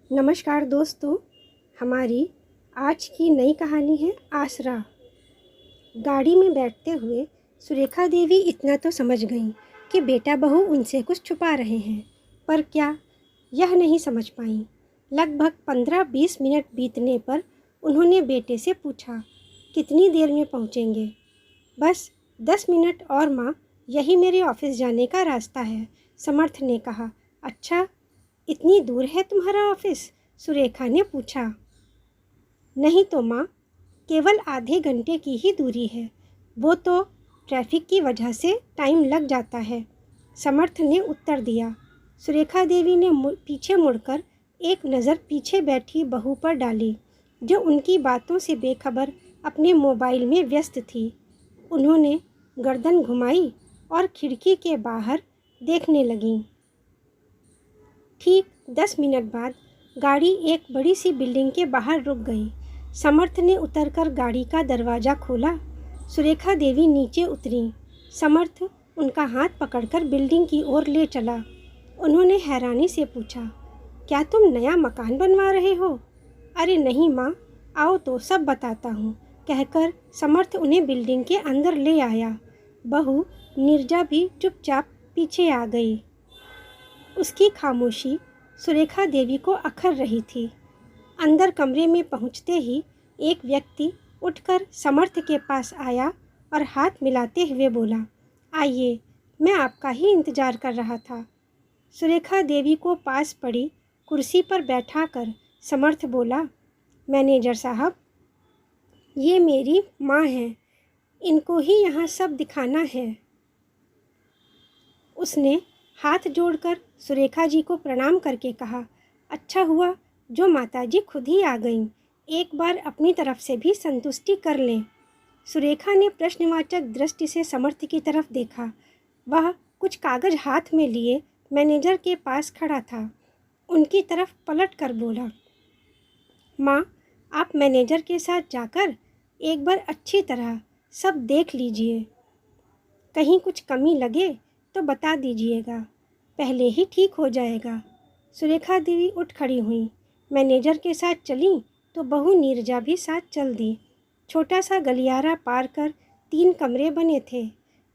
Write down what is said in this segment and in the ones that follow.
नमस्कार दोस्तों, हमारी आज की नई कहानी है आसरा। गाड़ी में बैठते हुए सुरेखा देवी इतना तो समझ गईं कि बेटा बहू उनसे कुछ छुपा रहे हैं, पर क्या, यह नहीं समझ पाईं। लगभग 15-20 मिनट बीतने पर उन्होंने बेटे से पूछा, कितनी देर में पहुँचेंगे? बस 10 मिनट और माँ, यही मेरे ऑफिस जाने का रास्ता है, समर्थ ने कहा। अच्छा, इतनी दूर है तुम्हारा ऑफिस? सुरेखा ने पूछा। नहीं तो माँ, केवल आधे घंटे की ही दूरी है। वो तो ट्रैफिक की वजह से टाइम लग जाता है, समर्थ ने उत्तर दिया। सुरेखा देवी ने पीछे मुड़कर एक नज़र पीछे बैठी बहू पर डाली, जो उनकी बातों से बेखबर अपने मोबाइल में व्यस्त थी। उन्होंने गर्दन घुमाई और खिड़की के बाहर देखने लगीं। ठीक 10 मिनट बाद गाड़ी एक बड़ी सी बिल्डिंग के बाहर रुक गई। समर्थ ने उतरकर गाड़ी का दरवाज़ा खोला। सुरेखा देवी नीचे उतरी। समर्थ उनका हाथ पकड़कर बिल्डिंग की ओर ले चला। उन्होंने हैरानी से पूछा, क्या तुम नया मकान बनवा रहे हो? अरे नहीं माँ, आओ तो सब बताता हूँ, कहकर समर्थ उन्हें बिल्डिंग के अंदर ले आया। बहू नीरजा भी चुपचाप पीछे आ गई। उसकी खामोशी सुरेखा देवी को अखर रही थी। अंदर कमरे में पहुंचते ही एक व्यक्ति उठकर समर्थ के पास आया और हाथ मिलाते हुए बोला, आइए, मैं आपका ही इंतज़ार कर रहा था। सुरेखा देवी को पास पड़ी कुर्सी पर बैठाकर समर्थ बोला, मैनेजर साहब, ये मेरी माँ हैं, इनको ही यहाँ सब दिखाना है। उसने हाथ जोड़कर सुरेखा जी को प्रणाम करके कहा, अच्छा हुआ जो माताजी खुद ही आ गईं, एक बार अपनी तरफ से भी संतुष्टि कर लें। सुरेखा ने प्रश्नवाचक दृष्टि से समर्थ की तरफ देखा। वह कुछ कागज हाथ में लिए मैनेजर के पास खड़ा था। उनकी तरफ पलट कर बोला, माँ, आप मैनेजर के साथ जाकर एक बार अच्छी तरह सब देख लीजिए। कहीं कुछ कमी लगे तो बता दीजिएगा, पहले ही ठीक हो जाएगा। सुरेखा देवी उठ खड़ी हुई। मैनेजर के साथ चली तो बहू नीरजा भी साथ चल दी। छोटा सा गलियारा पार कर 3 कमरे बने थे।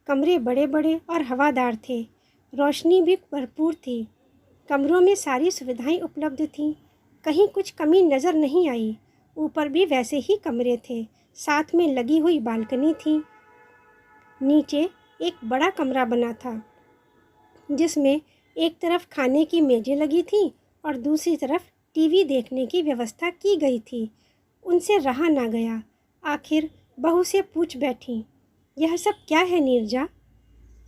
कमरे बड़े बड़े और हवादार थे। रोशनी भी भरपूर थी। कमरों में सारी सुविधाएं उपलब्ध थीं। कहीं कुछ कमी नज़र नहीं आई। ऊपर भी वैसे ही कमरे थे। साथ में लगी हुई बालकनी थी। नीचे एक बड़ा कमरा बना था, जिसमें एक तरफ खाने की मेज़ें लगी थीं और दूसरी तरफ टीवी देखने की व्यवस्था की गई थी। उनसे रहा ना गया। आखिर बहू से पूछ बैठी, यह सब क्या है नीरजा?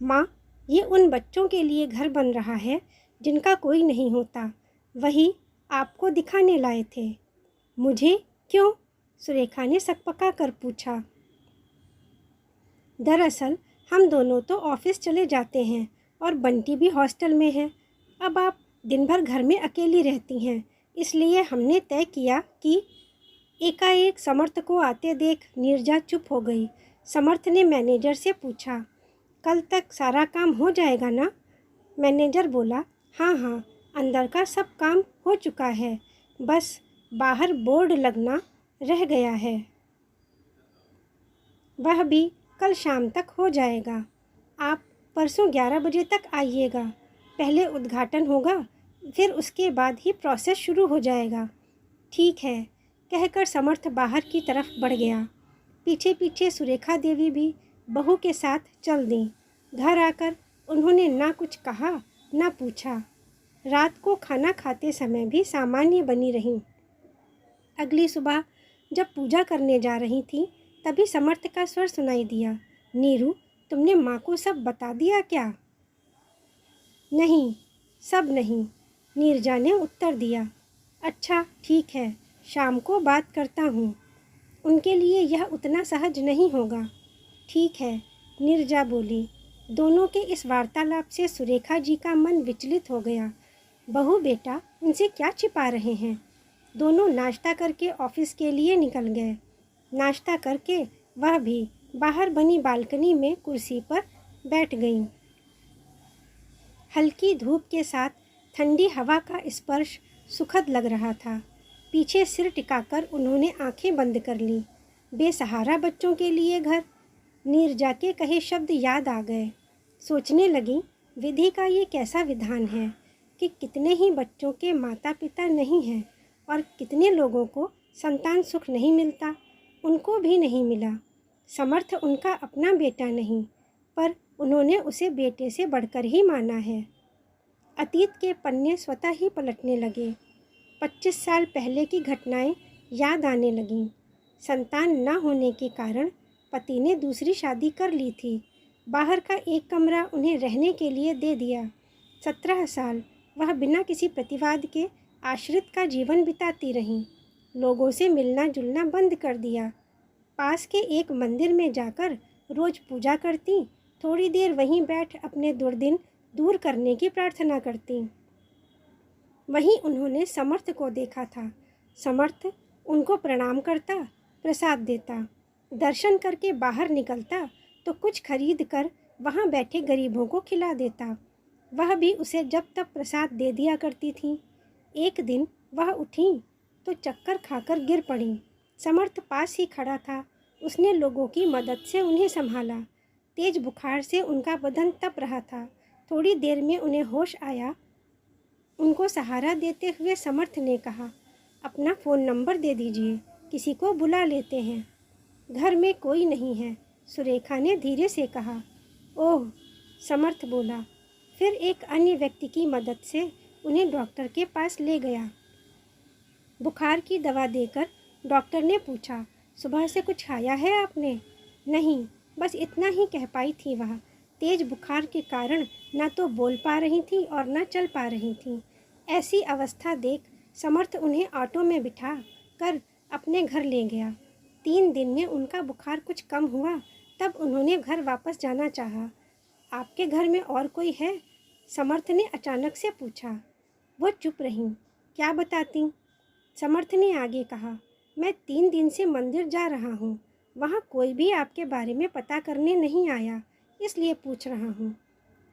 माँ, ये उन बच्चों के लिए घर बन रहा है जिनका कोई नहीं होता। वही आपको दिखाने लाए थे। मुझे क्यों? सुरेखा ने सकपका कर पूछा। दरअसल हम दोनों तो ऑफिस चले जाते हैं और बंटी भी हॉस्टल में है। अब आप दिन भर घर में अकेली रहती हैं, इसलिए हमने तय किया कि एकाएक समर्थ को आते देख नीरजा चुप हो गई। समर्थ ने मैनेजर से पूछा, कल तक सारा काम हो जाएगा ना? मैनेजर बोला, हाँ हाँ, अंदर का सब काम हो चुका है, बस बाहर बोर्ड लगना रह गया है। वह भी कल शाम तक हो जाएगा। आप परसों 11 बजे तक आइएगा। पहले उद्घाटन होगा, फिर उसके बाद ही प्रोसेस शुरू हो जाएगा। ठीक है, कहकर समर्थ बाहर की तरफ बढ़ गया। पीछे पीछे सुरेखा देवी भी बहू के साथ चल दी। घर आकर उन्होंने ना कुछ कहा ना पूछा। रात को खाना खाते समय भी सामान्य बनी रहीं। अगली सुबह जब पूजा करने जा रही थी, तभी समर्थ का स्वर सुनाई दिया, नीरू, तुमने माँ को सब बता दिया क्या? नहीं, सब नहीं, नीरजा ने उत्तर दिया। अच्छा ठीक है, शाम को बात करता हूँ। उनके लिए यह उतना सहज नहीं होगा। ठीक है, नीरजा बोली। दोनों के इस वार्तालाप से सुरेखा जी का मन विचलित हो गया। बहू बेटा उनसे क्या छिपा रहे हैं? दोनों नाश्ता करके ऑफिस के लिए निकल गए। नाश्ता करके वह भी बाहर बनी बालकनी में कुर्सी पर बैठ गईं। हल्की धूप के साथ ठंडी हवा का स्पर्श सुखद लग रहा था। पीछे सिर टिकाकर उन्होंने आंखें बंद कर लीं। बेसहारा बच्चों के लिए घर। नीरजा के कहे शब्द याद आ गए। सोचने लगी, विधि का ये कैसा विधान है कि कितने ही बच्चों के माता पिता नहीं हैं और कितने लोगों को संतान सुख नहीं मिलता। उनको भी नहीं मिला। समर्थ उनका अपना बेटा नहीं, पर उन्होंने उसे बेटे से बढ़कर ही माना है। अतीत के पन्ने स्वतः ही पलटने लगे। 25 साल पहले की घटनाएं याद आने लगीं। संतान न होने के कारण पति ने दूसरी शादी कर ली थी। बाहर का एक कमरा उन्हें रहने के लिए दे दिया। 17 साल वह बिना किसी प्रतिवाद के आश्रित का जीवन बिताती रहीं। लोगों से मिलना जुलना बंद कर दिया। पास के एक मंदिर में जाकर रोज पूजा करती, थोड़ी देर वहीं बैठ अपने दुर्दिन दूर करने की प्रार्थना करती। वहीं उन्होंने समर्थ को देखा था। समर्थ उनको प्रणाम करता, प्रसाद देता। दर्शन करके बाहर निकलता तो कुछ खरीद कर वहाँ बैठे गरीबों को खिला देता। वह भी उसे जब तक प्रसाद दे दिया करती थी। एक दिन वह उठी तो चक्कर खाकर गिर पड़ी। समर्थ पास ही खड़ा था। उसने लोगों की मदद से उन्हें संभाला। तेज बुखार से उनका बदन तप रहा था। थोड़ी देर में उन्हें होश आया। उनको सहारा देते हुए समर्थ ने कहा, अपना फ़ोन नंबर दे दीजिए, किसी को बुला लेते हैं। घर में कोई नहीं है, सुरेखा ने धीरे से कहा। ओह, समर्थ बोला। फिर एक अन्य व्यक्ति की मदद से उन्हें डॉक्टर के पास ले गया। बुखार की दवा देकर डॉक्टर ने पूछा, सुबह से कुछ खाया है आपने? नहीं, बस इतना ही कह पाई थी वह। तेज बुखार के कारण न तो बोल पा रही थी और न चल पा रही थी। ऐसी अवस्था देख समर्थ उन्हें ऑटो में बिठा कर अपने घर ले गया। 3 दिन में उनका बुखार कुछ कम हुआ, तब उन्होंने घर वापस जाना चाहा। आपके घर में और कोई है? समर्थ ने अचानक से पूछा। वो चुप रहीं। क्या बताती? समर्थ ने आगे कहा, मैं 3 दिन से मंदिर जा रहा हूँ। वहाँ कोई भी आपके बारे में पता करने नहीं आया, इसलिए पूछ रहा हूँ।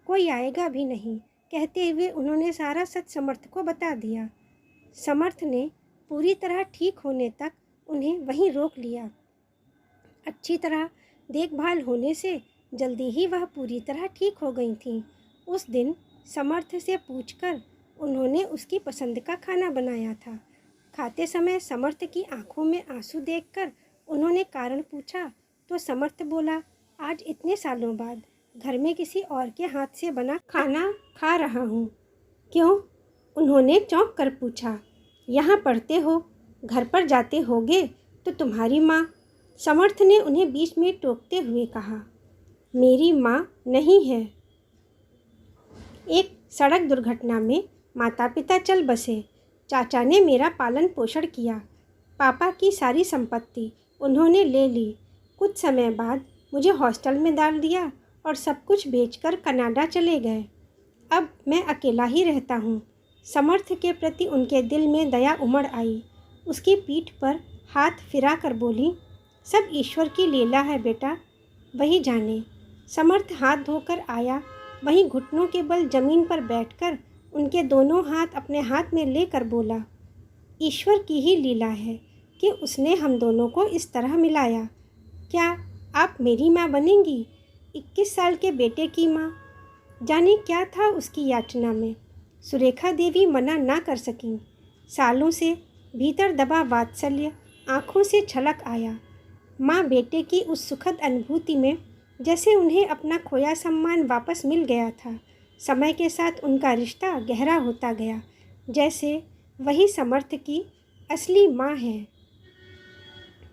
कोई आएगा भी नहीं, कहते हुए उन्होंने सारा सच समर्थ को बता दिया। समर्थ ने पूरी तरह ठीक होने तक उन्हें वहीं रोक लिया। अच्छी तरह देखभाल होने से जल्दी ही वह पूरी तरह ठीक हो गई थीं। उस दिन समर्थ से पूछकर उन्होंने उसकी पसंद का खाना बनाया था। खाते समय समर्थ की आंखों में आंसू देखकर उन्होंने कारण पूछा तो समर्थ बोला, आज इतने सालों बाद घर में किसी और के हाथ से बना खाना खा रहा हूँ। क्यों? उन्होंने चौंक कर पूछा। यहाँ पढ़ते हो, घर पर जाते होगे तो तुम्हारी माँ। समर्थ ने उन्हें बीच में टोकते हुए कहा, मेरी माँ नहीं है। एक सड़क दुर्घटना में माता पिता चल बसे। चाचा ने मेरा पालन पोषण किया। पापा की सारी संपत्ति उन्होंने ले ली। कुछ समय बाद मुझे हॉस्टल में डाल दिया और सब कुछ बेचकर कनाडा चले गए। अब मैं अकेला ही रहता हूँ। समर्थ के प्रति उनके दिल में दया उमड़ आई। उसकी पीठ पर हाथ फिरा कर बोली, सब ईश्वर की लीला है बेटा, वही जाने। समर्थ हाथ धोकर आया। वहीं घुटनों के बल जमीन पर बैठकर उनके दोनों हाथ अपने हाथ में लेकर बोला, ईश्वर की ही लीला है कि उसने हम दोनों को इस तरह मिलाया। क्या आप मेरी माँ बनेंगी? 21 साल के बेटे की माँ। जाने क्या था उसकी याचना में। सुरेखा देवी मना ना कर सकीं। सालों से भीतर दबा वात्सल्य आँखों से छलक आया। माँ बेटे की उस सुखद अनुभूति में जैसे उन्हें अपना खोया सम्मान वापस मिल गया था। समय के साथ उनका रिश्ता गहरा होता गया, जैसे वही समर्थ की असली माँ है।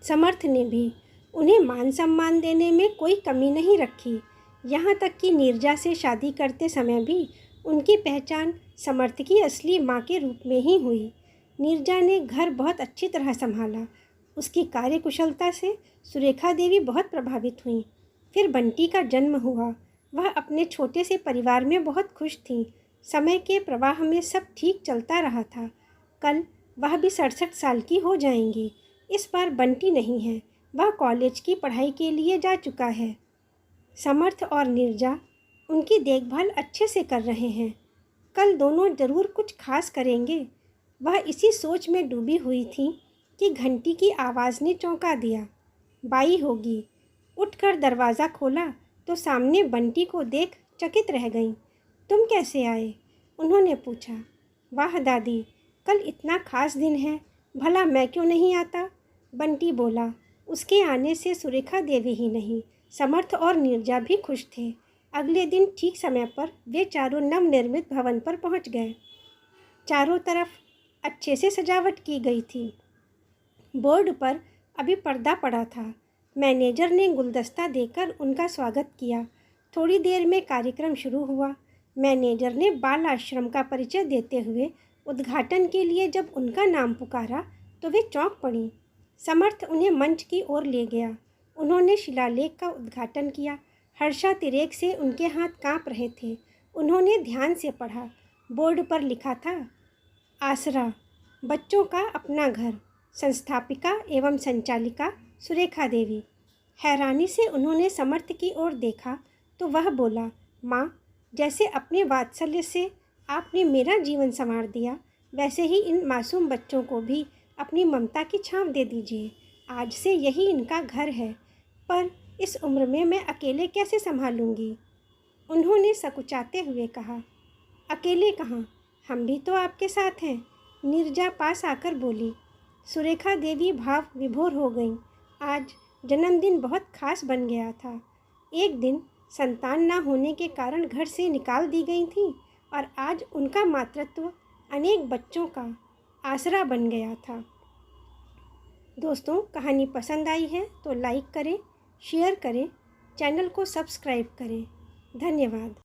समर्थ ने भी उन्हें मान सम्मान देने में कोई कमी नहीं रखी। यहाँ तक कि नीरजा से शादी करते समय भी उनकी पहचान समर्थ की असली माँ के रूप में ही हुई। नीरजा ने घर बहुत अच्छी तरह संभाला। उसकी कार्यकुशलता से सुरेखा देवी बहुत प्रभावित हुई। फिर बंटी का जन्म हुआ। वह अपने छोटे से परिवार में बहुत खुश थी। समय के प्रवाह में सब ठीक चलता रहा था। कल वह भी 67 साल की हो जाएंगी। इस बार बंटी नहीं है, वह कॉलेज की पढ़ाई के लिए जा चुका है। समर्थ और नीरजा उनकी देखभाल अच्छे से कर रहे हैं। कल दोनों ज़रूर कुछ खास करेंगे। वह इसी सोच में डूबी हुई थी कि घंटी की आवाज़ ने चौंका दिया। बाई होगी। उठकर दरवाज़ा खोला तो सामने बंटी को देख चकित रह गईं। तुम कैसे आए? उन्होंने पूछा। वाह दादी, कल इतना खास दिन है, भला मैं क्यों नहीं आता? बंटी बोला। उसके आने से सुरेखा देवी ही नहीं, समर्थ और नीरजा भी खुश थे। अगले दिन ठीक समय पर वे चारों नवनिर्मित भवन पर पहुंच गए। चारों तरफ अच्छे से सजावट की गई थी। बोर्ड पर अभी पर्दा पड़ा था। मैनेजर ने गुलदस्ता देकर उनका स्वागत किया। थोड़ी देर में कार्यक्रम शुरू हुआ। मैनेजर ने बाल आश्रम का परिचय देते हुए उद्घाटन के लिए जब उनका नाम पुकारा तो वे चौंक पड़ी। समर्थ उन्हें मंच की ओर ले गया। उन्होंने शिलालेख का उद्घाटन किया। हर्षातिरेक से उनके हाथ कांप रहे थे। उन्होंने ध्यान से पढ़ा। बोर्ड पर लिखा था, आसरा, बच्चों का अपना घर, संस्थापिका एवं संचालिका सुरेखा देवी। हैरानी से उन्होंने समर्थ की ओर देखा तो वह बोला, माँ, जैसे अपने वात्सल्य से आपने मेरा जीवन संवार दिया, वैसे ही इन मासूम बच्चों को भी अपनी ममता की छांव दे दीजिए। आज से यही इनका घर है, पर इस उम्र में मैं अकेले कैसे संभालूंगी? उन्होंने सकुचाते हुए कहा। अकेले कहाँ, हम भी तो आपके साथ हैं। नीरजा पास आकर बोली। सुरेखा देवी भाव विभोर हो गईं। आज जन्मदिन बहुत खास बन गया था। एक दिन संतान ना होने के कारण घर से निकाल दी गई थी और आज उनका मातृत्व अनेक बच्चों का आसरा बन गया था। दोस्तों, कहानी पसंद आई है तो लाइक करें, शेयर करें, चैनल को सब्सक्राइब करें। धन्यवाद।